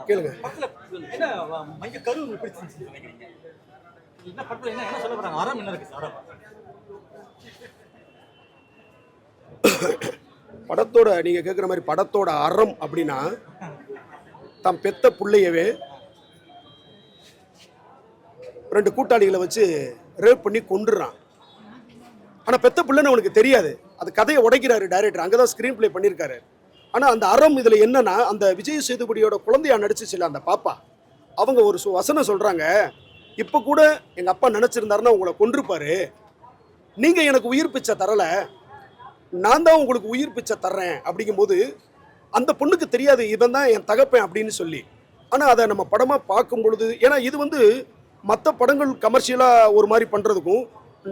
கேளுங்க. என்ன மைய கரு பிடிச்சிருந்துச்சு நினைக்கிறீங்க? என்ன படத்துல என்ன சொல்ல போறாங்க? அறம் என்ன இருக்கு சார்? படத்தோட நீங்க கேட்குற மாதிரி படத்தோட அறம் அப்படின்னா தான் பெத்த புள்ளையவே 2 கூட்டாளிகளை வச்சு ரேப் பண்ணி கொண்டுறான். ஆனால் பெத்த பிள்ளைன்னு அவனுக்கு தெரியாது. அது கதையை உடைக்கிறாரு டைரக்டர். அங்கே தான் ஸ்க்ரீன் ப்ளே பண்ணியிருக்காரு. ஆனால் அந்த அறம் இதில் என்னன்னா, அந்த விஜய் சேதுபதியோட குழந்தையா நடிச்சிச்சுல அந்த பாப்பா, அவங்க ஒரு வசனம் சொல்கிறாங்க, இப்போ கூட எங்கள் அப்பா நினச்சிருந்தாருன்னா உங்களை கொன்றுப்பாரு, நீங்கள் எனக்கு உயிர் பிச்சை தரலை, நான் தான் உங்களுக்கு உயிர் பிச்சை தர்றேன் அப்படிங்கும்போது அந்த பொண்ணுக்கு தெரியாது இவன் தான் என் தகப்பேன் அப்படின்னு சொல்லி. ஆனால் அதை நம்ம படமாக பார்க்கும் பொழுது, ஏன்னா இது வந்து மற்ற படங்கள் கமர்ஷியலாக ஒரு மாதிரி பண்ணுறதுக்கும்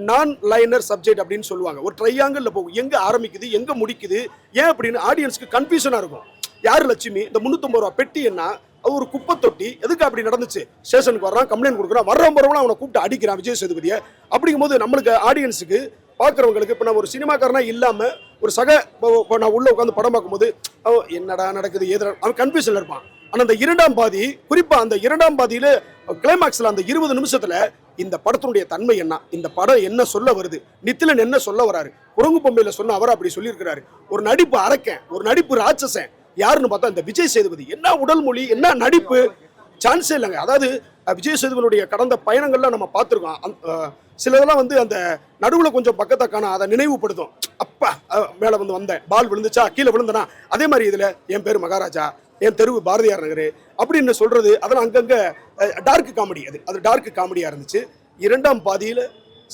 நான் லைனர் சப்ஜெக்ட் அப்படின்னு சொல்லுவாங்க. ஒரு ட்ரையாங்கிளில் போகும், எங்கே ஆரம்பிக்குது எங்கே முடிக்குது ஏன் அப்படின்னு ஆடியன்ஸ்க்கு கன்ஃபியூஷனாக இருக்கும். யார் லட்சுமி, இந்த 350 ரூபா பெட்டி என்ன, அது ஒரு குப்பை தொட்டி, எதுக்கு அப்படி நடந்துச்சு, ஸ்டேஷனுக்கு வர்றான் கம்ப்ளைண்ட் கொடுக்குறான், வர்றவங்க அவனை கூப்பிட்டு அடிக்கிறான் விஜய் சேதுபதியை. அப்படிங்கும்போது நம்மளுக்கு ஆடியன்ஸுக்கு பார்க்குறவங்களுக்கு இப்போ நான் ஒரு சினிமாக்காரனா இல்லாமல் ஒரு இப்போ நான் உள்ளே உட்காந்து படம் பார்க்கும்போது என்னடா நடக்குது ஏதோ அவன் கன்ஃபியூஷனில் இருப்பான். ஆனால் அந்த 2ஆம் பாதி, குறிப்பாக அந்த 2ஆம் பாதியில் கிளைமாக்ஸில் அந்த 20 நிமிஷத்தில் இந்த படத்தினுடைய தன்மை என்ன, இந்த படம் என்ன சொல்ல வருது, நித்திலன் என்ன சொல்ல வராரு, குரங்கு பொம்மையில் சொன்ன அவர் அப்படி சொல்லியிருக்கிறாரு. ஒரு நடிப்பு அரக்கன், ஒரு நடிப்பு ராட்சசன் யாருன்னு பார்த்தா இந்த விஜய் சேதுபதி. என்ன உடல் மொழி, என்ன நடிப்பு, சான்ஸே இல்லைங்க. அதாவது விஜய் சேதுபதியுடைய கடந்த பயணங்கள்லாம் நம்ம பார்த்துருக்கோம். சிலதெல்லாம் வந்து அந்த நடுவில் கொஞ்சம் பக்கத்தை காண அதை நினைவுபடுத்தும். அப்பா மேலே வந்தேன், பால் விழுந்துச்சா, கீழே விழுந்தனா, அதே மாதிரி இதில் என் பேர் மகாராஜா, என் தெருவு பாரதியார் நகர் அப்படின்னு சொல்றது, அதெல்லாம் அங்கங்கே டார்க் காமெடி. அது டார்க் காமெடியாக இருந்துச்சு. 2ஆம் பாதியில்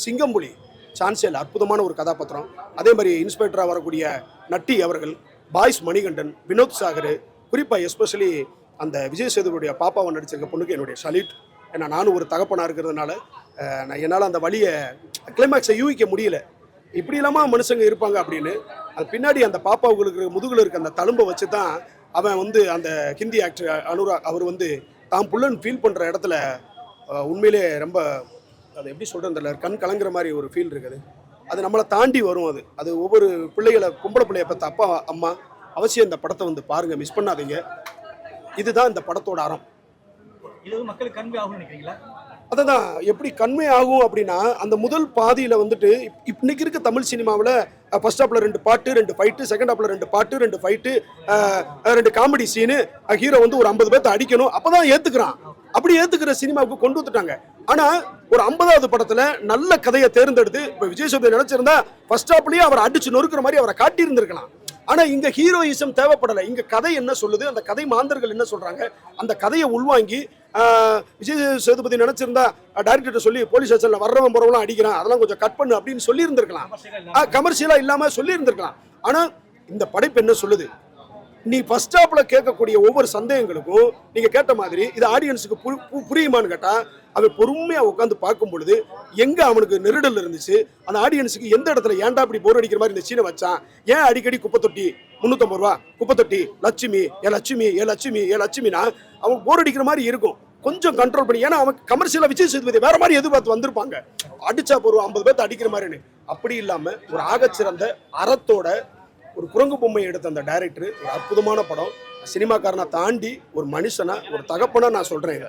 சிங்கம்புலி சான்சேல் அற்புதமான ஒரு கதாபாத்திரம். அதே மாதிரி இன்ஸ்பெக்டராக வரக்கூடிய நட்டி அவர்கள், பாய்ஸ் மணிகண்டன், வினோத் சாகர், குறிப்பாக எஸ்பெஷலி அந்த விஜய் சேதுபதியுடைய பாப்பாவை நடிச்சிருக்க பொண்ணுக்கு என்னுடைய சல்யூட். ஏன்னா நானும் ஒரு தகப்பனாக இருக்கிறதுனால என்னால் அந்த வழியை கிளைமேக்ஸை யூகிக்க முடியல. இப்படி இல்லாமல் மனுஷங்க இருப்பாங்க அப்படின்னு. அது பின்னாடி அந்த பாப்பாவுக்கு முதுகில் இருக்க அந்த தழும்பை வச்சு தான் அவன் வந்து அந்த ஹிந்தி ஆக்டர் அனுராக் அவர் வந்து தான் புள்ளன்னு ஃபீல் பண்ணுற இடத்துல உண்மையிலே ரொம்ப, அது எப்படி சொல்கிறேன், கண் கலங்குற மாதிரி ஒரு ஃபீல் இருக்குது. அது நம்மளை தாண்டி வரும். அது ஒவ்வொரு பிள்ளைகளை, பொம்பளை பிள்ளைய பார்த்த அப்பா அம்மா அவசியம் இந்த படத்தை வந்து பாருங்கள், மிஸ் பண்ணாதீங்க. இதுதான் இந்த படத்தோட அறம். இது மக்களுக்கு கன்வே ஆகும் நினைக்கிறீங்களா? அதுதான் எப்படி கன்வே ஆகும் அப்படின்னா, அந்த முதல் பாதியில் வந்துட்டு இன்னைக்கு இருக்க தமிழ் சினிமாவில் ஃபர்ஸ்ட் ஹாப்ல 2 பாட்டு 2 ஃபைட்டு, செகண்ட் ஹாப்ல 2 பாட்டு 2 ஃபைட்டு, 2 காமெடி சீனு, ஹீரோ வந்து ஒரு 50 பேர்த்த அடிக்கணும், அப்பதான் ஏத்துக்கிறான். அப்படி ஏத்துக்கிற சினிமாவுக்கு கொண்டு வந்துட்டாங்க. ஆனா ஒரு 50வது படத்துல நல்ல கதையை தேர்ந்தெடுத்து, இப்போ விஜய் சேதுபதி நினைச்சிருந்தா ஃபர்ஸ்ட் ஹாப்லயே அவர் அடிச்சு நொறுக்கிற மாதிரி அவரை காட்டி இருந்திருக்கலாம். ஆனா இங்க ஹீரோயிசம் தேவைப்படலை. இங்க கதை என்ன சொல்லுது, அந்த கதை மாந்தர்கள் என்ன சொல்றாங்க, அந்த கதையை உள்வாங்கி விஜய் சேதுபதி நினைச்சிருந்தா டைரக்டர் சொல்லி போலீஸ் ஸ்டேஷன்ல வர்றவன் போறவங்களாம் அடிக்கிறான், அதெல்லாம் கொஞ்சம் கட் பண்ணு அப்படின்னு சொல்லி இருந்திருக்கலாம், கமர்ஷியலா இல்லாம சொல்லி இருந்திருக்கலாம். ஆனா இந்த படைப்பு என்ன சொல்லுது, நீ ஃபர்ஸ்ட் ஹாப்ல கேட்கக்கூடிய ஒவ்வொரு சந்தேகங்களுக்கும் நீங்க கேட்ட மாதிரி இது ஆடியன்ஸுக்கு புரியுமான்னு கேட்டா, அவன் பொறுமையா உட்காந்து பார்க்கும் பொழுது எங்க அவனுக்கு நெருடல் இருந்துச்சு, அந்த ஆடியன்ஸுக்கு எந்த இடத்துல ஏன்டா அப்படி போர் அடிக்கிற மாதிரி இந்த சீனை வச்சான், ஏன் அடிக்கடி குப்பை தொட்டி 350 ரூபா, குப்பை தொட்டி லட்சுமி ஏ லட்சுமி ஏ லட்சுமி ஏ லட்சுமினா அவன் போர் அடிக்கிற மாதிரி இருக்கும். கொஞ்சம் கண்ட்ரோல் பண்ணி, ஏன்னா அவன் கமர்ஷியலா விஜய் சேதுபதி வேற மாதிரி எதிர்பார்த்து வந்திருப்பாங்க, அடிச்சா ஒரு 50 பேர்த்து அடிக்கிற மாதிரின்னு. அப்படி இல்லாம ஒரு ஆகச்சிறந்த அறத்தோட ஒரு குரங்கு பொம்மையை எடுத்த அந்த டைரக்டர் ஒரு அற்புதமான படம். சினிமாக்காரனை தாண்டி ஒரு மனுஷனா, ஒரு தகப்பனா நான் சொல்றேன்.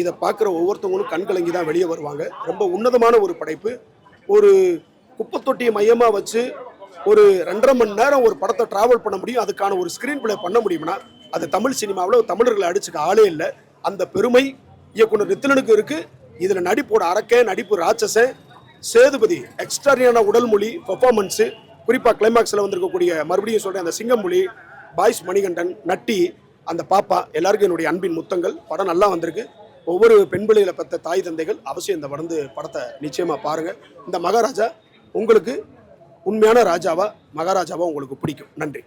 இதை பார்க்குற ஒவ்வொருத்தவங்களும் கண்கலங்கி தான் வெளியே வருவாங்க. ரொம்ப உன்னதமான ஒரு படைப்பு. ஒரு குப்பை தொட்டியை மையமாக வச்சு ஒரு 2.5 மணி நேரம் ஒரு படத்தை டிராவல் பண்ண முடியும், அதுக்கான ஒரு ஸ்க்ரீன் பிளே பண்ண முடியும்னா அது தமிழ் சினிமாவில் தமிழர்களை அடிச்சுக்க ஆளே இல்லை. அந்த பெருமை இயக்குனர் நித்திலனுக்கு இருக்கு. இதில் நடிப்போட அரக்க, நடிப்பு ராட்சசன், சேதுபதி எக்ஸ்ட்ராரியான உடல் மொழி, பெர்ஃபார்மன்ஸு, குறிப்பாக கிளைமாக்ஸில் வந்திருக்கக்கூடிய மறுபடியும் சொல்கிறேன் அந்த சிங்கம்புலி, பாய்ஸ் மணிகண்டன், நட்டி, அந்த பாப்பா, எல்லாருக்கும் என்னுடைய அன்பின் முத்தங்கள். படம் நல்லா வந்திருக்கு. ஒவ்வொரு பெண் பிள்ளைகளை பெற்ற தாய் தந்தைகள் அவசியம் இந்த படத்தை நிச்சயமாக பாருங்கள். இந்த மகாராஜா உங்களுக்கு உண்மையான ராஜாவா, மகாராஜாவா உங்களுக்கு பிடிக்கும். நன்றி.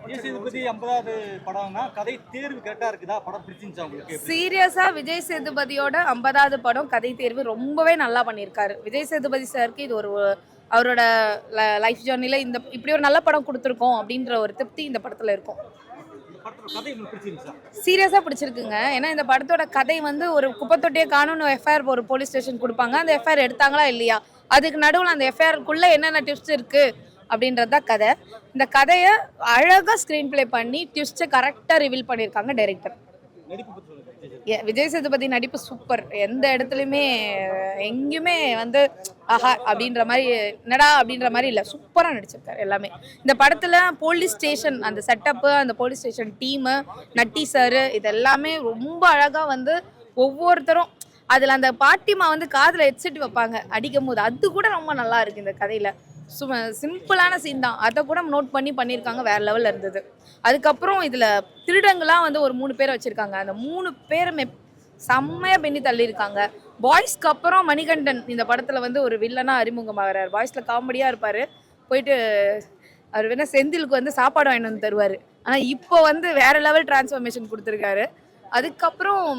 விஜய் சேதுபதி 50வது படம்னா கதை தேர்வு கரெக்டாக இருக்குதா? படம் பிடிச்சிருந்துச்சா உங்களுக்கு? சீரியஸாக விஜய் சேதுபதியோட 50வது படம் கதை தேர்வு ரொம்பவே நல்லா பண்ணியிருக்காரு. விஜய் சேதுபதி சாருக்கு இது ஒரு அவரோட லைஃப் ஜேர்னியில் இப்படி ஒரு நல்ல படம் கொடுத்துருக்கோம் அப்படின்ற ஒரு திருப்தி இந்த படத்தில் இருக்கும். சீரியஸாக பிடிச்சிருக்குங்க. ஏன்னா இந்த படத்தோட கதை வந்து ஒரு குப்பை தொட்டியை காணும்னு எஃப்ஐஆர் ஒரு போலீஸ் ஸ்டேஷன் கொடுப்பாங்க. அந்த எஃப்ஐஆர் எடுத்தாங்களா இல்லையா, அதுக்கு நடுவில் அந்த எஃப்ஐஆருக்குள்ளே என்னென்ன டிப்ஸ் இருக்குது, அப்படின்றது தான் கதை. இந்த கதையை அழகாக ஸ்க்ரீன் ப்ளே பண்ணி ட்விஸ்ட்டை கரெக்டாக ரிவீல் பண்ணியிருக்காங்க டைரக்டர். நடிப்பு பத்தி சொல்லுங்க. விஜய் சேதுபதி நடிப்பு சூப்பர். எந்த இடத்துலையுமே எங்கேயுமே வந்து ஆஹா அப்படின்ற மாதிரி என்னடா அப்படின்ற மாதிரி இல்லை, சூப்பராக நடிச்சிருக்காரு எல்லாமே. இந்த படத்தில் போலீஸ் ஸ்டேஷன் அந்த செட்டப்பு, அந்த போலீஸ் ஸ்டேஷன் டீமு, நட்டி சார், இது எல்லாமே ரொம்ப அழகாக வந்து ஒவ்வொருத்தரும் அதில் அந்த பாட்டிமா வந்து காதில் ஹெட்செட் வைப்பாங்க அடிக்கும் போது, அது கூட ரொம்ப நல்லா இருக்குது இந்த கதையில். சிம்பிளான சீன் தான், அதை கூட நோட் பண்ணியிருக்காங்க, வேற லெவலில் இருந்தது. அதுக்கப்புறம் இதில் திருடங்களாம் வந்து ஒரு 3 பேரை வச்சுருக்காங்க. அந்த 3 பேருமே செம்மையாக பண்ணி தள்ளியிருக்காங்க. பாய்ஸ்க்கு அப்புறம் மணிகண்டன் இந்த படத்தில் வந்து ஒரு வில்லனாக அறிமுகமாகிறார். பாய்ஸில் காமெடியாக இருப்பார். போயிட்டு அவர் வேணால் செந்திலுக்கு வந்து சாப்பாடு வாங்கிட்டு வந்து தருவார். ஆனால் இப்போ வந்து வேற லெவல் டிரான்ஸ்ஃபர்மேஷன் கொடுத்துருக்காரு. அதுக்கப்புறம்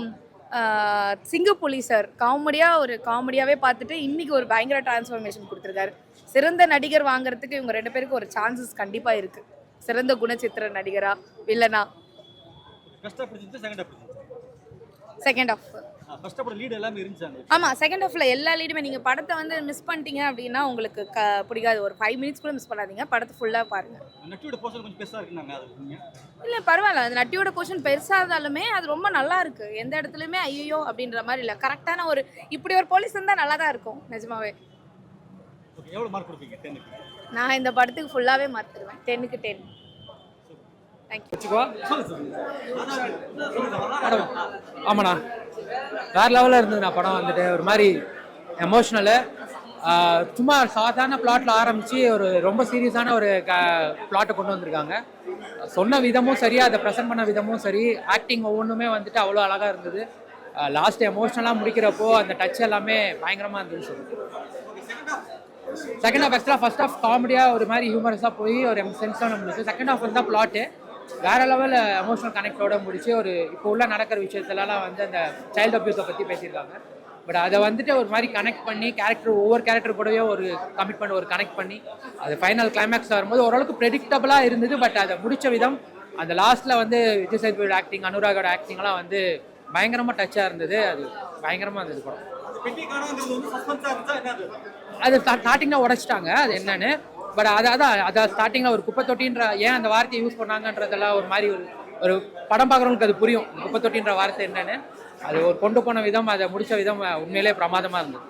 சிங்கப்புலி சார் காமெடியாகவே பார்த்துட்டு இன்றைக்கி ஒரு பயங்கர டிரான்ஸ்ஃபர்மேஷன் கொடுத்துருக்காரு. சிறந்த நடிகர் வாங்குறதுக்கு இவங்க 2 பேருக்கு ஒரு சான்சஸ் கண்டிப்பாக இருக்குது. சிறந்த குணச்சித்திர நடிகரா வில்லனா. Second half first half lead எல்லாமே இருந்துச்சாங்க. ஆமாம், செகண்ட் ஹாஃபில் எல்லா லீடுமே நீங்கள் படத்தை வந்து மிஸ் பண்ணிட்டீங்க அப்படின்னா உங்களுக்கு பிடிக்காது. ஒரு 5 மினிட்ஸ் கூட மிஸ் பண்ணாதீங்க, படத்தை ஃபுல்லாக பாருங்கள். நட்டியோட போர்ஷன் கொஞ்சம் பெருசாக இருக்குனாங்க, அது இல்லை பரவாயில்ல. அது நட்டியோட போர்ஷன் பெருசாக இருந்தாலுமே அது ரொம்ப நல்லா இருக்குது. எந்த இடத்துலையுமே ஐயோ அப்படின்ற மாதிரி இல்லை. கரெக்டான ஒரு இப்படி ஒரு போலீஸ் இருந்தால் நல்லா தான் இருக்கும் நிஜமாவே. எவ்வளோ மார்க் கொடுப்பீங்க 10க்கு? நான் இந்த படத்துக்கு ஃபுல்லாகவே மார்க் தருவேன், 10க்கு 10. தேங்க்யூ. ஆமாண்ணா, வேறு லெவலில் இருந்ததுண்ணா படம். வந்துட்டு ஒரு மாதிரி எமோஷ்னலு. சும்மா சாதாரண பிளாட்டில் ஆரம்பித்து ஒரு ரொம்ப சீரியஸான ஒரு பிளாட்டை கொண்டு வந்திருக்காங்க. சொன்ன விதமும் சரி, அதை ப்ரெசென்ட் பண்ண விதமும் சரி, ஆக்டிங் ஒவ்வொன்றுமே வந்துட்டு அவ்வளோ அழகாக இருந்தது. லாஸ்ட் எமோஷ்னலாக முடிக்கிறப்போ அந்த டச் எல்லாமே பயங்கரமாக இருந்ததுன்னு சொல்லிட்டு. Second half extra first half காமெடியாக ஒரு மாதிரி ஹியூமரஸாக போய் ஒரு சென்ஸாக முடிச்சு. செகண்ட் ஹாஃப் வந்து தான் பிளாட்டு வேறு லெவலில் எமோஷனல் கனெக்டோட முடிச்சு. ஒரு இப்போ உள்ள நடக்கிற விஷயத்துலலாம் வந்து அந்த சைல்டு அப்யூஸை பற்றி பேசியிருக்காங்க. பட் அதை வந்துட்டு ஒரு மாதிரி கனெக்ட் பண்ணி ஒவ்வொரு கேரக்டர் கூடவே ஒரு கமிட்மெண்ட் ஒரு கனெக்ட் பண்ணி அது ஃபைனல் கிளைமேக்ஸ் வரும்போது ஓரளவுக்கு ப்ரெடிக்டபுளாக இருந்தது. பட் அதை முடித்த விதம், அந்த லாஸ்ட்டில் வந்து விஜய் சேதுபதியோட ஆக்டிங், அனுராகோட ஆக்டிங்லாம் வந்து பயங்கரமாக டச்சாக இருந்தது. அது பயங்கரமாக இருந்தது படம். அது ஸ்டார்டிங்கில் உடைச்சிட்டாங்க அது என்னன்னு. பட் அதை ஸ்டார்டிங்கில் ஒரு குப்பை தொட்டின்ற ஏன் அந்த வார்த்தையை யூஸ் பண்ணாங்கன்றதெல்லாம் ஒரு மாதிரி ஒரு படம் பார்க்குறவங்களுக்கு அது புரியும். குப்பை தொட்டின்ற வார்த்தை என்னன்னு, அது ஒரு கொண்டு போன விதம், அதை முடித்த விதம் உண்மையிலே பிரமாதமாக இருந்தது.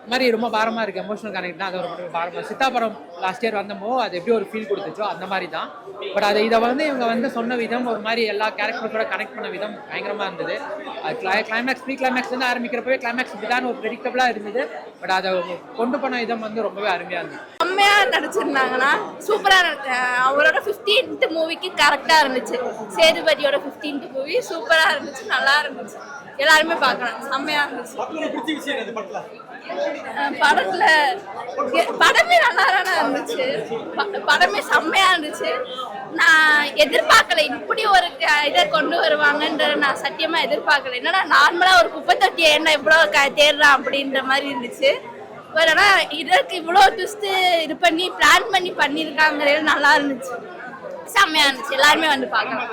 இது மாதிரி ரொம்ப பாரமாக இருக்குது. எமோஷனல் கனெக்ட் தான், அது ஒரு பாரமாக. சித்தா படம் லாஸ்ட் இயர் வந்தப்போ அது எப்படி ஒரு ஃபீல் கொடுத்துச்சோ அந்த மாதிரி தான். பட் இதை வந்து இவங்க வந்து சொன்ன விதம், ஒரு மாதிரி எல்லா கேரக்டர்ஸோட கனெக்ட் பண்ண விதம் பயங்கரமாக இருந்தது. அது கிளைமேக்ஸ் ப்ரீ கிளைமேக்ஸ் வந்து ஆரம்பிக்கிறப்பவே கிளைமேக்ஸ் இப்படிதான் ஒரு ப்ரெடிக்டபுளாக இருந்தது. பட் அதை கொண்டு போன விதம் வந்து ரொம்பவே அருமையாக இருந்தது. செம்மையாக நடிச்சிருந்தாங்கன்னா சூப்பராக. அவரோட 15th மூவிக்கு கரெக்டாக இருந்துச்சு. சேதுபதியோட 15th மூவி சூப்பராக இருந்துச்சு, நல்லா இருந்துச்சு. எல்லாருமே பார்க்கலாம், செம்மையாக இருந்துச்சு. படமே நல்லா தானே இருந்துச்சு. படமே செம்மையாக இருந்துச்சு. நான் எதிர்பார்க்கல இப்படி ஒரு இதை கொண்டு வருவாங்கன்ற, நான் சத்தியமாக எதிர்பார்க்கல. என்னன்னா நார்மலாக ஒரு குப்பை தொட்டியை என்ன இவ்வளோ தேடுறான் அப்படின்ற மாதிரி இருந்துச்சு. பட் ஆனால் இதற்கு இவ்வளோ ட்விஸ்ட்டு இது பண்ணி பிளான் பண்ணி பண்ணியிருக்காங்க, நல்லா இருந்துச்சு, செம்மையாக இருந்துச்சு. எல்லாருமே வந்து பார்க்கலாம்.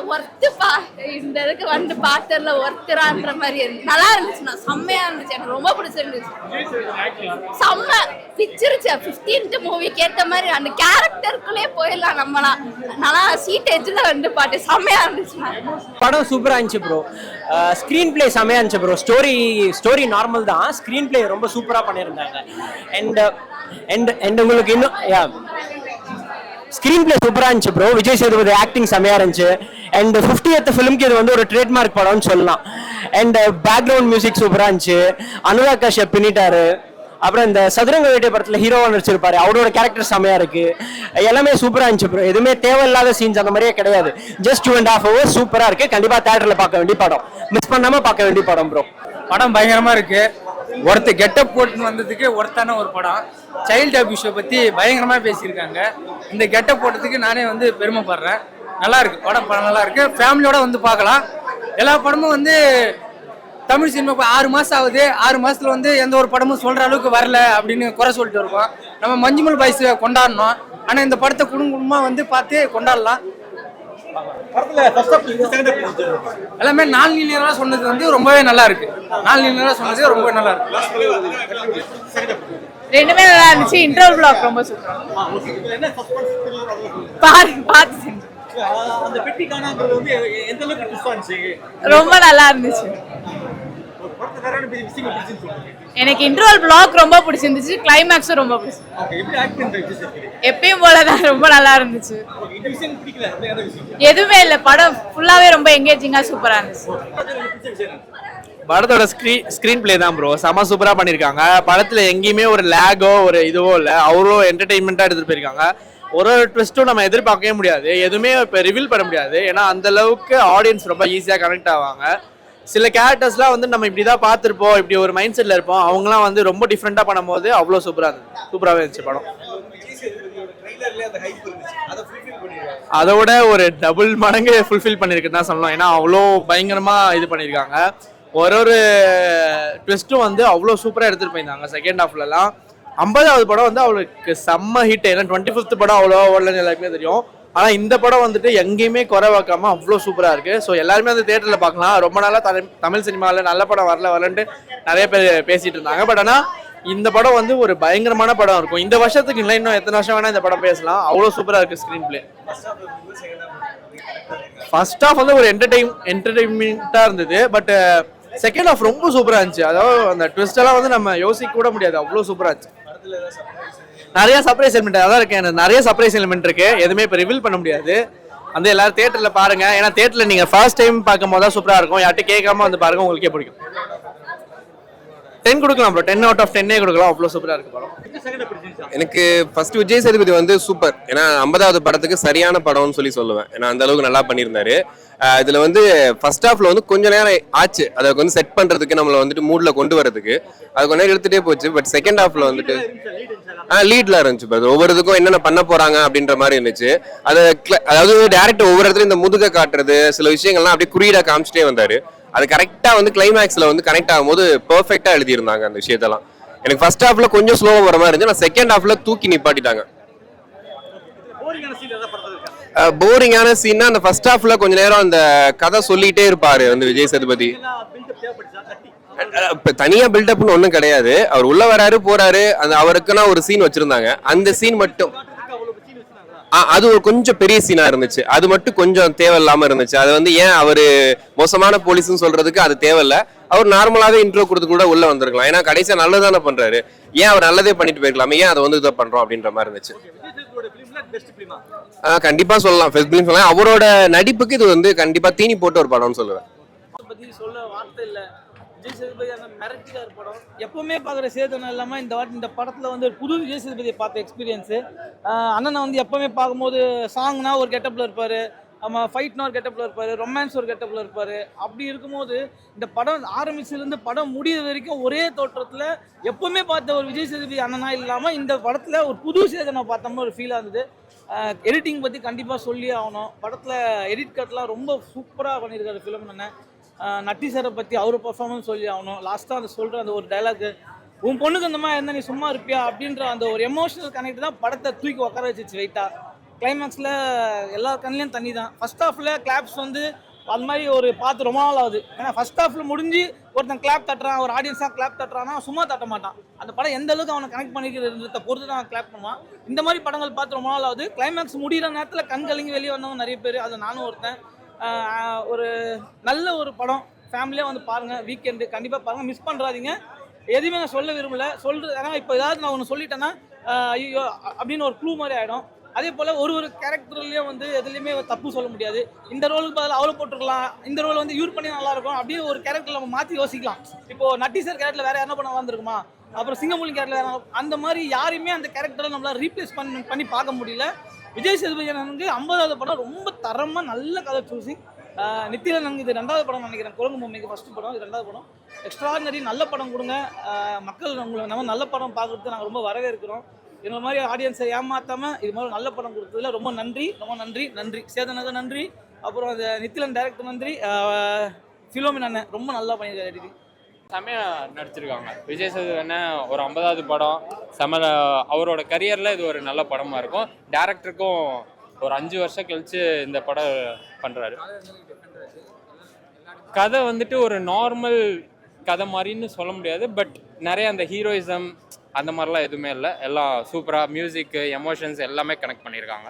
ஒர்த்துப்பா, இந்த இதுக்கு வந்து பார்த்ததுல ஒர்த்துறான்ற மாதிரி இருந்துச்சு. நல்லா இருந்துச்சுண்ணா, செம்மையா இருந்துச்சு. எனக்கு ரொம்ப பிடிச்சிருந்துச்சு. செம்ம பிச்சிருச்சு. 15th மூவிக்கு ஏற்ற மாதிரி அந்த கேரக்டருக்குள்ளே போயிடலாம் நம்மளாம். நல்லா சீட் எஜ்ஜில் வந்து பாட்டு செம்மையா இருந்துச்சுண்ணா. படம் சூப்பராக இருந்துச்சு ப்ரோ. ஸ்க்ரீன் பிளே செம்மையாக இருந்துச்சு ப்ரோ. ஸ்டோரி நார்மல் தான், ஸ்க்ரீன் பிளே ரொம்ப சூப்பராக பண்ணியிருந்தாங்க. அண்ட் உங்களுக்கு இன்னும் ஸ்க்ரீன் பிளே சூப்பராக இருந்துச்சு ப்ரோ. விஜய் சேதுபதி ஆக்டிங் செம்மையாக இருந்துச்சு. அண்ட் 50th ஃபிலிம்க்கு இது வந்து ஒரு ட்ரேட்மார்க் படம்னு சொல்லலாம். அண்ட் பேக்ரவுண்ட் மியூசிக் சூப்பராக இருந்துச்சு. அனுராக் கஷ்யப் பின்னிட்டாரு. அப்புறம் இந்த சதுரங்க வேட்டை படத்தில் ஹீரோவா நடிச்சிருப்பாரு, அவரோட கேரக்டர் செம்மையா இருக்கு. எல்லாமே சூப்பராக இருந்துச்சு ப்ரோ. எதுவுமே தேவையில்லாத சீன்ஸ் அந்த மாதிரியே கிடையாது. ஜஸ்ட் 2.5 hours சூப்பராக இருக்கு. கண்டிப்பாக தேட்டரில் பார்க்க வேண்டிய படம், மிஸ் பண்ணாமல் பார்க்க வேண்டிய படம் ப்ரோ. படம் பயங்கரமாக இருக்கு. கெட்டப் போட்டுன்னு வந்ததுக்கு ஒருத்தான ஒரு படம். சைல்டு அபியூஸை பற்றி பயங்கரமாக பேசியிருக்காங்க. இந்த கெட்டப் போட்டதுக்கு நானே வந்து பெருமைப்படுறேன். நல்லா இருக்கு படம் நல்லா இருக்கு. ஃபேமிலியோட வந்து பார்க்கலாம். எல்லா படமும் வந்து தமிழ் சினிமா 6 மாதம் ஆகுது. 6 மாதத்துல வந்து எந்த ஒரு படமும் சொல்கிற அளவுக்கு வரல அப்படின்னு குறை சொல்லிட்டு இருக்கோம். நம்ம மஞ்சுமல் பாய்ஸ் கொண்டாடணும். ஆனால் இந்த படத்தை குடும்பமாக வந்து பார்த்து கொண்டாடலாம். படத்துல ஃபர்ஸ்ட் ஹாஃப் செகண்ட் ஹாஃப் எப்படி இருந்துச்சு? எல்லாமே நான் லீனியரா சொன்னது வந்து ரொம்பவே நல்லா இருக்கு. நான் லீனியரா சொன்னது ரொம்பவே நல்லா இருக்கு. செகண்ட் ஹாஃப் ரெண்டுமே நல்லா இருந்துச்சு. இன்டர்வல் பிளாக் ரொம்ப சூப்பரா என்ன சஸ்பென்ஸ் த்ரில்லர் அதெல்லாம் பார்த்து அந்த பெட்டி காணாங்கிறது வந்து எந்த அளவுக்கு ட்விஸ்ட் ஆச்சு? ரொம்ப நல்லா இருந்துச்சு. ஒரு படத்தை வேற என்ன விஷயம் பிடிச்சின்னு சொல்லுங்க. எனக்கு இன்டர்வல் பிளாக் ரொம்ப பிடிச்சிருந்துச்சு. கிளைமேக்ஸும் ரொம்ப பிடிச்சி. ஓகே, எப்படி ஆக்ட் பண்ற விஷயம் இருக்கு? எப்பயும் போலதான் ரொம்ப நல்லா இருந்துச்சு. ஓகே, இந்த விஷயம் பிடிக்கல அப்படியே அந்த விஷயம் எதுவுமே இல்லை, படம் ஃபுல்லாவே ரொம்ப எங்கேஜிங்கா சூப்பரா இருந்துச்சு. பிடிச்ச விஷயம் என்ன? படத்தோட ஸ்க்ரீன் பிளே தான் ப்ரோ, செம சூப்பராக பண்ணியிருக்காங்க. படத்தில் எங்கேயுமே ஒரு லேகோ ஒரு இதுவோ இல்லை, அவ்வளோ என்டர்டெயின்மெண்ட்டாக எடுத்துகிட்டு போயிருக்காங்க. ஒரு ட்விஸ்ட்டும் நம்ம எதிர்பார்க்கவே முடியாது, எதுவுமே இப்போ ரிவீல் பண்ண முடியாது. ஏன்னா அந்த அளவுக்கு ஆடியன்ஸ் ரொம்ப ஈஸியாக கனெக்ட் ஆவாங்க. சில கேரக்டர்ஸ்லாம் வந்து நம்ம இப்படி தான் பார்த்துருப்போம், இப்படி ஒரு மைண்ட் செட்டில் இருப்போம், அவங்களாம் வந்து ரொம்ப டிஃப்ரெண்ட்டாக பண்ணும்போது அவ்வளோ சூப்பராகவே இருந்துச்சு படம். அதோட ஒரு டபுள் மடங்கு ஃபுல்ஃபில் பண்ணியிருக்குன்னு தான் சொல்லணும். ஏன்னா அவ்வளோ பயங்கரமாக இது பண்ணியிருக்காங்க. ஒரு ட்விஸ்ட்டும் வந்து அவ்வளோ சூப்பராக எடுத்துகிட்டு போயிருந்தாங்க. செகண்ட் ஹாஃப்லலாம் 50வது படம் வந்து அவளுக்கு செம்ம ஹிட். ஏன்னா 25th படம் அவ்வளோ ஓடலன்னு எல்லாருக்குமே தெரியும். ஆனால் இந்த படம் வந்துட்டு எங்கேயுமே குறை வைக்காம அவ்வளோ சூப்பராக இருக்குது. ஸோ எல்லாருமே வந்து தேட்டரில் பார்க்கலாம். ரொம்ப நாளாக தமிழ் சினிமாவில் நல்ல படம் வரலன்ட்டு நிறைய பேர் பேசிகிட்டு இருந்தாங்க. பட் ஆனால் இந்த படம் வந்து ஒரு பயங்கரமான படம் இருக்கும். இந்த வருஷத்துக்கு இல்லை, இன்னும் எத்தனை வருஷம் வேணால் இந்த படம் பேசலாம். அவ்வளோ சூப்பராக இருக்குது ஸ்க்ரீன் பிளே. ஃபர்ஸ்ட் ஹாஃப் வந்து ஒரு என்டர்டெயின்மெண்ட்டாக இருந்தது. பட் செகண்ட் ஹாஃப் ரொம்ப சூப்பராக இருந்துச்சு. அதாவது அந்த ட்விஸ்ட் எல்லாம் வந்து நம்ம யோசிக்க கூட முடியாது, அவ்வளோ சூப்பராக இருந்துச்சு. நிறைய சர்ப்ரைஸ் எலிமெண்ட் அதான் இருக்கு, நிறைய சர்ப்ரைஸ் எலிமெண்ட் இருக்கு. எதுவுமே இப்போ ரிவீல் பண்ண முடியாது. வந்து எல்லாரும் தியேட்டர்ல பாருங்க. ஏன்னா தியேட்டர்ல நீங்க ஃபர்ஸ்ட் டைம் பார்க்கும் போது தான் சூப்பரா இருக்கும். யார்கிட்ட கேட்காம வந்து பாருங்க, உங்களுக்கே பிடிக்கும். 10 கொடுக்கலாம் ப்ரோ, 10 out of 10 கொடுக்கலாம். அவ்வளோ சூப்பரா இருக்கு படம். எனக்கு ஃபர்ஸ்ட் விஜய் சேதுபதி வந்து சூப்பர். ஏன்னா 50வது படத்துக்கு சரியான படம்னு சொல்லுவேன். ஏன்னா அந்த அளவுக்கு நல்லா பண்ணியிருந்தாரு. இதுல வந்து ஃபர்ஸ்ட் ஹாஃப்ல வந்து கொஞ்ச நேரம் ஆச்சு அதை வந்து செட் பண்றதுக்கு, நம்மள வந்துட்டு மூட்ல கொண்டு வரதுக்கு. அது கொஞ்ச நேரம் எடுத்துட்டே போச்சு. பட் செகண்ட் ஹாஃப்ல வந்துட்டு லீட்ல இருந்துச்சு. ஒவ்வொருத்துக்கும் என்னென்ன பண்ண போறாங்க அப்படின்ற மாதிரி இருந்துச்சு. அதாவது டேரக்டர் ஒவ்வொரு இடத்துல இந்த முதுக காட்டுறது, சில விஷயங்கள்லாம் அப்படியே குறியீடா காமிச்சிட்டே வந்தாரு. அது கரெக்டா வந்து கிளைமேக்ஸ்ல வந்து கனெக்ட் ஆகும்போது பெர்ஃபெக்டா எழுதியிருந்தாங்க அந்த விஷயத்தெல்லாம். எனக்கு ஃபர்ஸ்ட் ஹாஃப்ல கொஞ்சம் ஸ்லோவா வர மாதிரி இருந்துச்சு. நான் செகண்ட் ஹாஃப்ல தூக்கி நிப்பாட்டிட்டாங்க. போரிங்கான சீன்னா அந்த ஃபர்ஸ்ட் ஹாஃப்ல கொஞ்ச நேரம் அந்த கதை சொல்லிட்டே இருப்பாரு வந்து விஜய் சேதுபதி. தனியா பில்டப்னு ஒன்றும் கிடையாது. அவர் உள்ள வராரு போறாரு, அந்த அவருக்குன்னா ஒரு சீன் வச்சிருந்தாங்க. அந்த சீன் மட்டும் அது ஒரு கொஞ்சம் பெரிய சீனா இருந்துச்சு. அது மட்டும் கொஞ்சம் தேவையில்லாம இருந்துச்சு. அது வந்து ஏன் அவரு மோசமான போலீஸ்னு சொல்றதுக்கு அது தேவையில்ல. அவர் நார்மலாவே இன்ட்ரோ கொடுத்து கூட உள்ள வந்திருக்கலாம். ஏன்னா கடைசியா நல்லதானே பண்றாரு, ஏன் அவர் நல்லதே பண்ணிட்டு போயிருக்கலாமே, ஏன் அதை வந்து இதை பண்றோம் அப்படின்ற மாதிரி இருந்துச்சு. கண்டிப்பா சொல்லலாம், ஃபர்ஸ்ட் ஃபிலிம் சொல்லலாம். அவரோட நடிப்புக்கு இது வந்து கண்டிப்பா தீனி போட்டு ஒரு படம்னு சொல்லுவேன். சொல்ல வார்த்தை இல்லை. விஜய் சேதுபதி அந்த மிரட்டியார் படம் எப்பவுமே பார்க்குற சேதனம் இல்லாமல் இந்த படத்தில் வந்து ஒரு புது விஜய் சேதுபதியை பார்த்த எக்ஸ்பீரியன்ஸு. அண்ணனை வந்து எப்பவுமே பார்க்கும்போது சாங்னா ஒரு கெட்டப்பில் இருப்பார், நம்ம ஃபைட்னா ஒரு கெட்டப்பில் இருப்பார், ரொமான்ஸ் ஒரு கெட்டப்பில் இருப்பார். அப்படி இருக்கும்போது இந்த படம் ஆரம்பிச்சிலேருந்து படம் முடிய வரைக்கும் ஒரே தோற்றத்தில் எப்பவுமே பார்த்த ஒரு விஜய் சேதுபதி அண்ணனா இல்லாமல் இந்த படத்தில் ஒரு புது சேதனை பார்த்தோம்னா ஒரு ஃபீலாக இருந்தது. எடிட்டிங் பற்றி கண்டிப்பாக சொல்லி ஆகணும். படத்தில் எடிட் கட்லாம் ரொம்ப சூப்பராக பண்ணியிருக்காரு ஃபிலிம் அண்ணன். நட்டி சாரை பற்றி அவர் பர்ஃபார்மன்ஸ் சொல்லி ஆகணும். லாஸ்ட்டாக அந்த சொல்கிற அந்த ஒரு டைலாக், உன் பொண்ணுக்கு அந்த மாதிரி இருந்தால் நீ சும்மா இருப்பியா அப்படின்ற அந்த ஒரு எமோஷனல் கனெக்ட் தான் படத்தை தூக்கி உட்கார வச்சிச்சு வெயிட்டாக. கிளைமேக்ஸில் எல்லா கண்ணிலையும் தண்ணி தான். ஃபர்ஸ்ட் ஹாஃபில் கிளாப்ஸ் வந்து அது மாதிரி ஒரு பார்த்து ரொம்ப நாள் ஆகுது. ஏன்னா ஃபர்ஸ்ட் ஹாஃபில் முடிஞ்சு ஒருத்தன் கிளாப் தட்டுறான், ஒரு ஆடியன்ஸாக கிளாப் தட்டுறான்னா சும்மா தட்ட மாட்டான். அந்த படம் எந்த அளவுக்கு அவனை கனெக்ட் பண்ணிக்கிறத பொறுத்து தான் அவன் கிளாப் பண்ணுவான். இந்த மாதிரி படங்கள் பார்த்து ரொம்ப நாள் ஆகுது. கிளைமேக்ஸ் முடிகிற நேரத்தில் கண் கலங்கி வெளியே வந்தவங்க நிறைய பேர், அது நானும் ஒருத்தன். ஒரு நல்ல ஒரு படம், ஃபேமிலியாக வந்து பாருங்கள். வீக்கெண்டு கண்டிப்பாக பாருங்கள், மிஸ் பண்ணுறாதீங்க. எதுவுமே நான் சொல்ல விரும்பல சொல்கிறது. ஏன்னா இப்போ ஏதாவது நான் ஒன்று சொல்லிட்டேன்னா ஐயோ அப்படின்னு ஒரு க்ளூ மாதிரி ஆகிடும். அதே போல் ஒரு கேரக்டர்லேயும் வந்து எதுலேயுமே தப்பு சொல்ல முடியாது. இந்த ரோலுக்கு பதில் அவ்வளோ போட்டுருக்கலாம், இந்த ரோல் வந்து யூர் பண்ணி நல்லாயிருக்கும் அப்படின்னு ஒரு கேரக்டர் நம்ம மாற்றி யோசிக்கலாம். இப்போது நட்டி சார் கேரக்டரில் வேறு என்ன பண்ண வந்துருக்குமா, அப்புறம் சிங்கமொழி கேரக்டர் வேறு, அந்த மாதிரி யாரையுமே அந்த கேரக்டரை நம்மளால் ரீப்ளேஸ் பண்ணி பார்க்க முடியல. விஜய் சேதுபதி எனக்கு 50வது படம் ரொம்ப தரமாக நல்ல கதை சூசிங். நித்திலன் எனக்கு இது 2வது படம் நினைக்கிறேன். குரங்கு பொம்மைக்கு ஃபர்ஸ்ட் படம், இது 2வது படம். எக்ஸ்ட்ரானரி நல்ல படம் கொடுங்க. மக்கள் உங்களை நம்ம நல்ல படம் பார்க்குறது நாங்கள் ரொம்ப வரவேற்கிறோம். எங்களை மாதிரி ஆடியன்ஸை ஏமாற்றாமல் இது மாதிரி நல்ல படம் கொடுத்ததுல ரொம்ப நன்றி, ரொம்ப நன்றி. நன்றி சேதனுக்கு நன்றி. அப்புறம் அந்த நித்திலன் டைரக்டர் நன்றி. ஃபிலோமின் அண்ணன் ரொம்ப நல்லா பண்ணியிருக்காரு. எடிட்டிங் செம்மையாக நடிச்சிருக்காங்க. விஜய் சேதுபதி அண்ணன் ஒரு 50வது படம், அவரோட கரியரில் இது ஒரு நல்ல படமாக இருக்கும். டேரக்டருக்கும் ஒரு 5 வருஷம் கழிச்சு இந்த படம் பண்ணுறாரு. கதை வந்துட்டு ஒரு நார்மல் கதை மாதிரின்னு சொல்ல முடியாது, பட் நிறைய அந்த ஹீரோயிசம் அந்த மாதிரிலாம் எதுவுமே இல்லை. எல்லாம் சூப்பராக மியூசிக்கு எமோஷன்ஸ் எல்லாமே கனெக்ட் பண்ணியிருக்காங்க.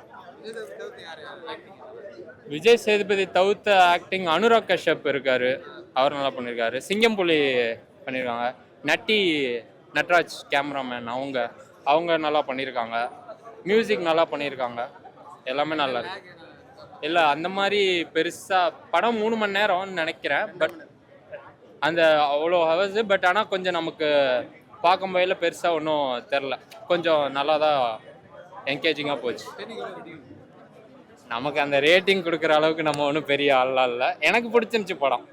விஜய் சேதுபதி தவிர்த்த ஆக்டிங் அனுராக் கஷ்யப் இருக்காரு, அவர் நல்லா பண்ணியிருக்காரு. சிங்கம்புலி பண்ணியிருக்காங்க. நட்ராஜ் கேமராமேன் அவங்க நல்லா பண்ணியிருக்காங்க. மியூசிக் நல்லா பண்ணியிருக்காங்க. எல்லாமே நல்லா இருக்கு. இல்லை அந்த மாதிரி பெருசாக படம் 3 மணி நேரம்னு நினைக்கிறேன், பட் அந்த அவ்வளோ ஹவர்ஸு. பட் ஆனால் கொஞ்சம் நமக்கு பார்க்கும் போதில் பெருசாக ஒன்றும் தெரில, கொஞ்சம் நல்லா தான் என்கேஜிங்காக போச்சு. நமக்கு அந்த ரேட்டிங் கொடுக்குற அளவுக்கு நம்ம ஒன்றும் பெரிய ஆள்லாம் இல்லை. எனக்கு பிடிச்சிருந்துச்சு படம்.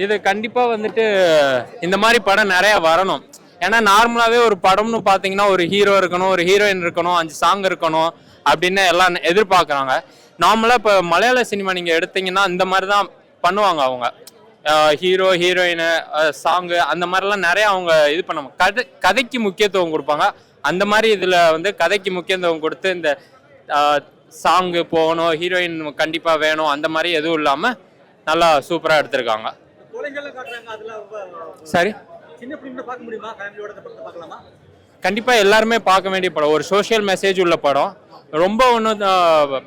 இது கண்டிப்பாக வந்துட்டு இந்த மாதிரி படம் நிறையா வரணும். ஏன்னா நார்மலாகவே ஒரு படம்னு பார்த்தீங்கன்னா ஒரு ஹீரோ இருக்கணும், ஒரு ஹீரோயின் இருக்கணும், 5 சாங் இருக்கணும் அப்படின்னு எல்லாம் எதிர்பார்க்குறாங்க. நார்மலாக இப்போ மலையாள சினிமா நீங்கள் எடுத்தீங்கன்னா இந்த மாதிரி தான் பண்ணுவாங்க. அவங்க ஹீரோ ஹீரோயினு சாங்கு அந்த மாதிரிலாம் நிறையா அவங்க இது பண்ணுவாங்க. கதைக்கு முக்கியத்துவம் கொடுப்பாங்க. அந்த மாதிரி இதில் வந்து கதைக்கு முக்கியத்துவம் கொடுத்து இந்த சாங்கு போகணும், ஹீரோயின் கண்டிப்பாக வேணும், அந்த மாதிரி எதுவும் இல்லாமல் நல்லா சூப்பராக எடுத்திருக்காங்க. சரி, கண்டிப்பாக எல்லாருமே பார்க்க வேண்டிய படம். ஒரு சோஷியல் மெசேஜ் உள்ள படம். ரொம்ப ஒன்றும்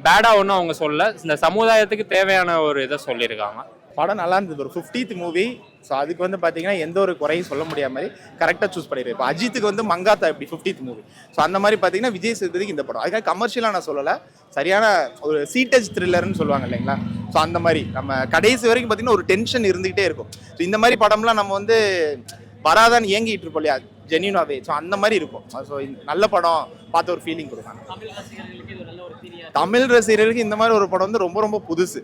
பேடாக ஒன்றும் அவங்க சொல்ல, இந்த சமுதாயத்துக்கு தேவையான ஒரு இதை சொல்லியிருக்காங்க. படம் நல்லா இருந்தது. ஒரு 50th மூவி. ஸோ அதுக்கு வந்து பார்த்தீங்கன்னா எந்த ஒரு குறையும் சொல்ல முடியாத மாதிரி கரெக்டாக சூஸ் பண்ணிடுறேன். இப்போ அஜித்துக்கு வந்து மங்காத்தா எப்படி 50th மூவி. ஸோ அந்த மாதிரி பார்த்தீங்கன்னா விஜய் சேதுபதிக்கு இந்த படம். அதுக்காக கமர்ஷியலாக நான் சொல்லலை, சரியான ஒரு சீட்டேஜ் த்ரில்லர்னு சொல்லுவாங்க இல்லைங்களா. ஸோ அந்த மாதிரி நம்ம கடைசி வரைக்கும் பார்த்தீங்கன்னா ஒரு டென்ஷன் இருந்துகிட்டே இருக்கும். ஸோ இந்த மாதிரி படம்லாம் நம்ம வந்து வராதான்னு ஏங்கிட்டு இருப்போம் இல்லையா, ஜென்யூனாகவே. ஸோ அந்த மாதிரி இருக்கும். ஸோ நல்ல படம் பார்த்த ஒரு ஃபீலிங் கொடுப்பாங்க. தமிழ் ரசிகர்களுக்கு இந்த மாதிரி ஒரு படம் வந்து ரொம்ப ரொம்ப புதுசு.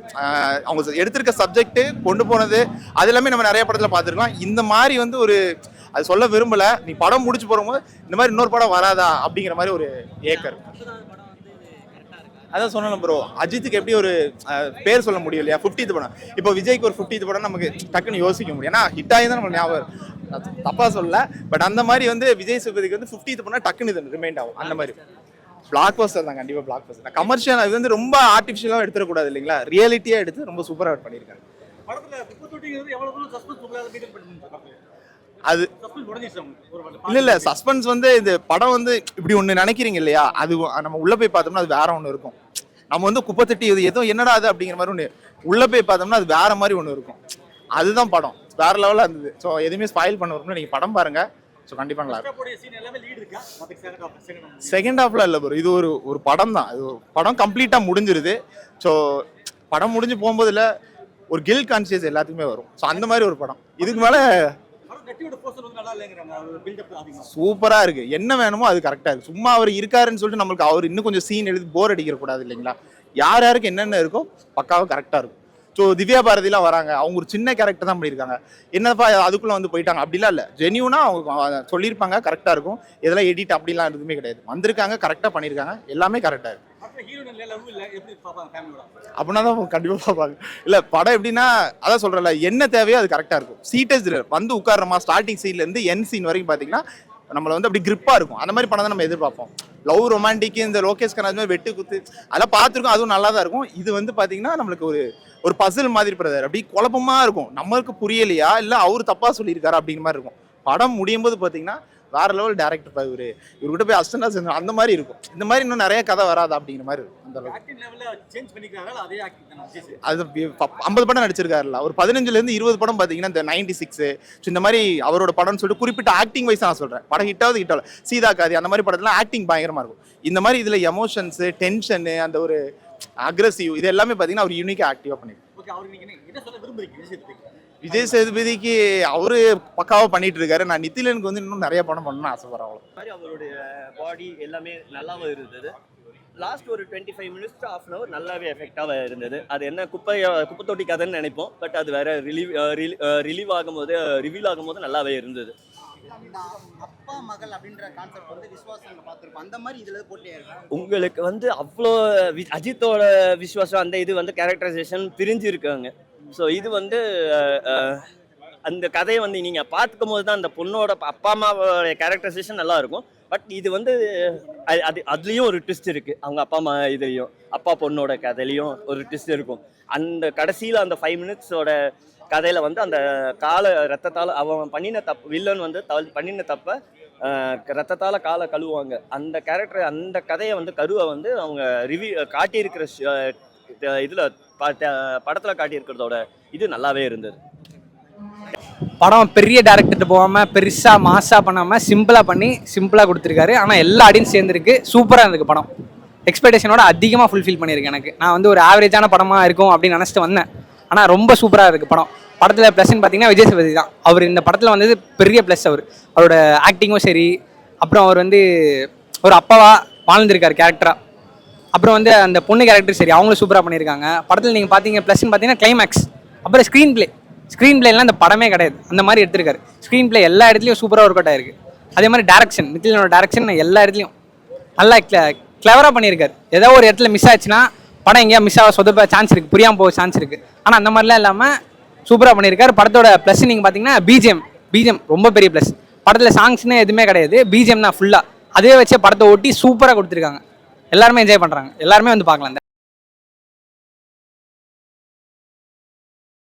அவங்க எடுத்திருக்க சப்ஜெக்ட் கொண்டு போனது அது எல்லாமே நம்ம நிறைய படத்தில் பார்த்துருக்கலாம். இந்த மாதிரி வந்து ஒரு அது சொல்ல விரும்பலை. நீ படம் முடிச்சு போகும்போது இந்த மாதிரி இன்னொரு படம் வராதா அப்படிங்கிற மாதிரி ஒரு ஏக்கர். அதான் சொன்னோம் ப்ரோ, அஜித்துக்கு எப்படி ஒரு பேர் சொல்ல முடியும் இல்லையா, 50th படம். இப்போ விஜய்க்கு ஒரு 50th படம் நமக்கு டக்குன்னு யோசிக்க முடியும். ஏன்னா ஹிட் ஆகி தான் நம்ம ஞாபகம், தப்பா சொல்லல. பட் அந்த மாதிரி வந்து விஜய் சேதுபதிக்கு வந்து 50th படம் டக்குன்னு இது ரிமைண்ட் ஆகும். அந்த மாதிரி பிளாக் பஸ்டர் தான், கண்டிப்பாக பிளாக் பஸ்டர். கமர்ஷியல் இது வந்து ரொம்ப ஆர்டிஃபிஷியலாக எடுத்துடக்கூடாது இல்லைங்களா, ரியாலிட்டியாக எடுத்து ரொம்ப சூப்பராக பண்ணியிருக்காங்க. அது இல்ல சஸ்பென்ஸ் வந்து இந்த படம் வந்து இப்படி ஒண்ணு நினைக்கிறீங்க இல்லையா, அது நம்ம உள்ள போய் பார்த்தோம்னா அது வேற ஒண்ணு இருக்கும். நம்ம வந்து குப்பை தட்டி இது ஏதோ என்னடா அது அப்படிங்கிற மாதிரி ஒண்ணு உள்ள போய் பார்த்தோம்னா அது வேற மாதிரி ஒண்ணு இருக்கும். அதுதான் படம் வேற லெவலா இருந்தது. ஸோ எதுவுமே ஸ்பாயில் பண்ண வரும்னா நீங்க படம் பாருங்க. ஸோ கண்டிப்பா நல்லா செகண்ட் ஹாஃப்ல இல்ல ப்ரோ, இது ஒரு படம் தான். இது படம் கம்ப்ளீட்டா முடிஞ்சிருது. ஸோ படம் முடிஞ்சு போகும்போதுல ஒரு கில் கான்சியஸ் எல்லாத்துக்குமே வரும். ஸோ அந்த மாதிரி ஒரு படம். இதுக்கு மேல சூப்பரா இருக்கு. என்ன வேணுமோ அது கரெக்டா இருக்கு. சும்மா அவர் இருக்காருன்னு சொல்லிட்டு நம்மளுக்கு அவர் இன்னும் கொஞ்சம் சீன் எழுதி போர் அடிக்க கூடாது இல்லைங்களா. யார் யாருக்கு என்னென்ன இருக்கோ பக்காவும் கரெக்டா இருக்கும். ஸோ திவ்யா பாரதிலாம் வராங்க, அவங்க ஒரு சின்ன கேரக்டர் தான் பண்ணியிருக்காங்க. என்னப்பா அதுக்குள்ள வந்து போயிட்டாங்க அப்படிலாம் இல்லை, ஜென்யூனா அவங்க சொல்லியிருப்பாங்க, கரெக்டா இருக்கும். இதெல்லாம் எடிட் அப்படிலாம் எதுவுமே கிடையாது. வந்திருக்காங்க, கரெக்டா பண்ணியிருக்காங்க, எல்லாமே கரெக்டா இருக்கு. அப்படின்னா தான் கண்டிப்பா பார்ப்பாங்க. இல்ல படம் எப்படின்னா அதான் சொல்றல, என்ன தேவையோ அது கரெக்டா இருக்கும். சீட்டேஜ் வந்து உட்கார்றமா ஸ்டார்டிங் சீன்ல இருந்து என் சீன் வரைக்கும் பாத்தீங்கன்னா நம்மள வந்து அப்படி கிரிப்பா இருக்கும். அந்த மாதிரி படம் தான் நம்ம எதிர்பார்ப்போம். லவ் ரொமான்டிக் இந்த லோகேஷ் கனாஜ் மாதிரி வெட்டு குத்து அதெல்லாம் பார்த்துருக்கோம், அதுவும் நல்லா தான் இருக்கும். இது வந்து பாத்தீங்கன்னா நம்மளுக்கு ஒரு பசில் மாதிரி பிரதர், அப்படி குழப்பமா இருக்கும். நம்மளுக்கு புரியலையா இல்ல அவரு தப்பா சொல்லியிருக்காரு அப்படிங்கிற மாதிரி இருக்கும். படம் முடியும் போது பாத்தீங்கன்னா வேற லெவல் டேரக்டர் இவர்கிட்ட போய் அசிஸ்டண்டா செஞ்சு அந்த மாதிரி இருக்கும். இந்த மாதிரி இன்னும் நிறைய கதை வராது அப்படிங்கிற மாதிரி இருக்கும். அந்த அது 50 படம் நடிச்சிருக்காருல்ல, ஒரு 15ல இருந்து 20 படம் பாத்தீங்கன்னா இந்த 96 இந்த மாதிரி அவரோட படம்னு சொல்லிட்டு குறிப்பிட்ட ஆக்டிங் வைஸ் நான் சொல்றேன். படம் ஹிட்டாவது சீதா காதி அந்த மாதிரி படத்துல ஆக்டிங் பயங்கரமா இருக்கும். இந்த மாதிரி இதுல எமோஷன்ஸ் டென்ஷன் அந்த ஒரு அக்ரெசிவ் இது எல்லாமே பாத்தீங்கன்னா அவர் யூனிக்கா ஆக்டிவா பண்ணிருக்காரு. விஜய் சேதுபதிக்கு அவரு பக்காவா பண்ணிட்டு இருக்காரு. நான் நித்திலனுக்கு வந்து இன்னும் நிறைய படம் பண்ணணும்னு ஆசைப்படுறேன். அவ்வளோ அவருடைய பாடி எல்லாமே நல்லாவே இருந்தது. லாஸ்ட் ஒரு 25 minutes to half an hour நல்லாவே எஃபெக்டாக இருந்தது. அது என்ன குப்பை தொட்டி கதைன்னு நினைப்போம், பட் அது வேற ரிலீவ் ஆகும்போது நல்லாவே இருந்தது. அப்பா மகள் அப்படின்ற கான்செப்ட் வந்து விஸ்வாசம் பார்த்துருப்போம். அந்த மாதிரி இதுல போட்டே உங்களுக்கு வந்து அவ்வளோ அஜித்தோட விஸ்வாசம் அந்த இது வந்து கேரக்டரைசேஷன் பிரிஞ்சு இருக்காங்க. ஸோ இது வந்து அந்த கதையை வந்து நீங்கள் பார்த்துக்கும் போது தான் அந்த பொண்ணோட அப்பா அம்மாவோட கேரக்டரைசேஷன் நல்லா இருக்கும். பட் இது வந்து அதுலேயும் ஒரு ட்விஸ்ட் இருக்குது. அவங்க அப்பா அம்மா இதுலேயும் அப்பா பொண்ணோட கதையிலையும் ஒரு ட்விஸ்ட் இருக்கும். அந்த கடைசியில் அந்த 5 மினிட்ஸோட கதையில் வந்து அந்த ரத்தத்தால் அவன் பண்ணின வில்லன் வந்து பண்ணின தப்பை ரத்தத்தால் காலை கழுவுவாங்க. அந்த கேரக்டர் அந்த கதையை வந்து கருவை வந்து அவங்க காட்டியிருக்கிற இதில் படத்தில் காட்டியிருக்கிறதோட இது நல்லாவே இருந்தது. படம் பெரிய டேரக்டர்கிட்ட போகாமல் பெருசாக மாஸாக பண்ணாமல் சிம்பிளாக கொடுத்துருக்காரு. ஆனால் எல்லா ஆடியன்ஸ் சேர்ந்துருக்கு. சூப்பராக இருந்திருக்கு படம். எக்ஸ்பெக்டேஷனோட அதிகமாக ஃபுல்ஃபில் பண்ணியிருக்கேன். எனக்கு நான் வந்து ஒரு ஆவரேஜான படமாக இருக்கும் அப்படின்னு நினச்சிட்டு வந்தேன். ஆனால் ரொம்ப சூப்பராக இருக்குது படம். படத்தில் ப்ளஸ்ன்னு பார்த்தீங்கன்னா விஜய் சேதுபதி தான். அவர் இந்த படத்தில் வந்தது பெரிய ப்ளஸ். அவரோட ஆக்டிங்கும் சரி, அப்புறம் அவர் வந்து ஒரு அப்பாவாக வாழ்ந்துருக்கார் கேரக்டராக. அப்புறம் வந்து அந்த பொண்ணு கேரக்டர் சரி, அவங்களும் சூப்பராக பண்ணியிருக்காங்க படத்தில். நீங்கள் பார்த்தீங்க ப்ளஸ்ன்னு பார்த்தீங்கன்னா கிளைமேக்ஸ், அப்புறம் ஸ்க்ரீன் பிளேலாம் இந்த படமே கிடையாது. அந்த மாதிரி எடுத்திருக்காரு. ஸ்க்ரீன் பிளே எல்லா இடத்துலையும் சூப்பராக ஒர்க் அவுட் ஆயிருக்கு. அதே மாதிரி டேரக்ஷன், நித்திலனோட டேரக்ஷன் எல்லா இடத்துலையும் நல்லா கிளவராக பண்ணியிருக்காரு. ஏதோ ஒரு இடத்துல மிஸ் ஆச்சுன்னா படம் எங்கேயா மிஸ் ஆக சொதப்ப சான்ஸ் இருக்குது, புரியாமல் போக சான்ஸ் இருக்குது. ஆனால் அந்த மாதிரிலாம் இல்லாமல் சூப்பராக பண்ணியிருக்காரு. படத்தோட ப்ளஸ் நீங்கள் பார்த்தீங்கன்னா பிஜிஎம் ரொம்ப பெரிய ப்ளஸ். படத்தில் சாங்ஸ்னு எதுவுமே கிடையாது, பிஜிஎம் தான் ஃபுல்லாக. அதே வச்சு படத்தை ஓட்டி சூப்பராக கொடுத்துருக்காங்க. எல்லாருமே என்ஜாய் பண்ணுறாங்க. எல்லாருமே வந்து பார்க்கலாம்.